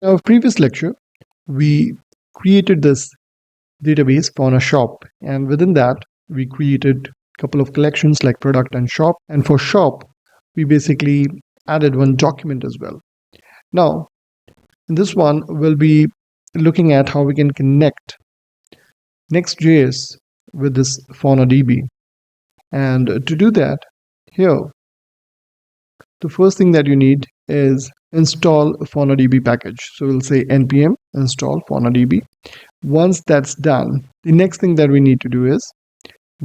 Now, previous lecture, we created this database Fauna Shop, and within that, we created a couple of collections like product and shop. And for shop, we basically added one document as well. Now, in this one, we'll be looking at how we can connect Next.js with this FaunaDB. And to do that, here, the first thing that you need is install FaunaDB package. So we'll say npm install FaunaDB. Once that's done, the next thing that we need to do is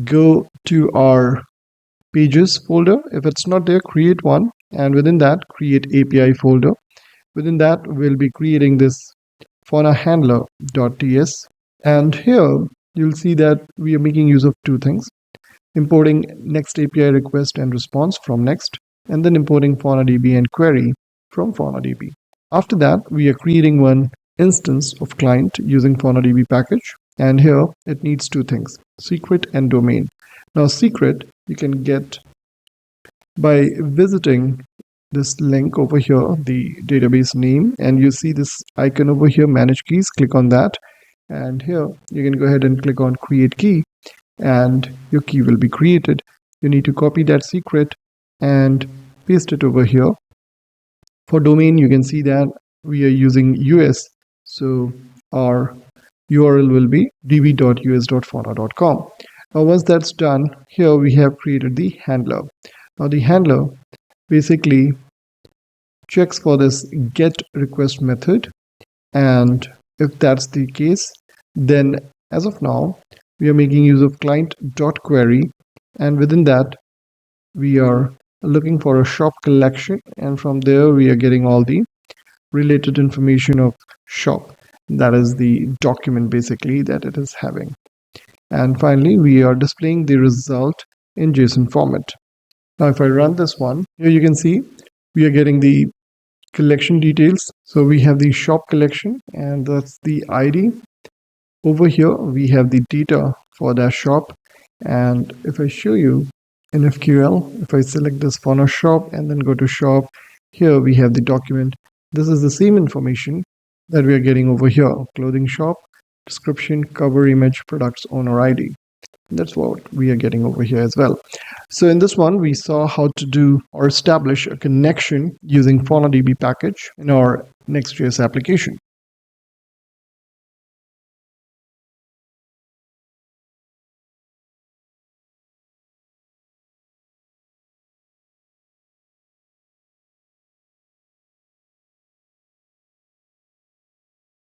go to our pages folder. If it's not there, create one, and within that, create API folder. Within that, we'll be creating this faunahandler.ts. And here, you'll see that we are making use of two things: importing Next API request and response from Next, and then importing FaunaDB and query from FaunaDB. After that, we are creating one instance of client using FaunaDB package. And here, it needs two things: secret and domain. Now, secret you can get by visiting this link over here, the database name, and you see this icon over here, manage keys. Click on that, and here you can go ahead and click on create key, and your key will be created. You need to copy that secret and paste it over here. For domain, you can see that we are using US, so our URL will be db.us.fauna.com. Now, once that's done, here we have created the handler. Now, the handler basically checks for this get request method, and if that's the case, then as of now we are making use of client.query, and within that we are looking for a shop collection, and from there we are getting all the related information of shop. That is the document basically that it is having. And finally, we are displaying the result in JSON format. Now, if I run this one, here you can see we are getting the collection details. So we have the shop collection, and that's the ID. Over here, we have the data for that shop. And if I show you in SQL, if I select this Fauna shop and then go to shop, here we have the document. This is the same information that we are getting over here: clothing shop, description, cover image, products owner ID. That's what we are getting over here as well. So in this one, we saw how to do or establish a connection using FaunaDB package in our Next.js application.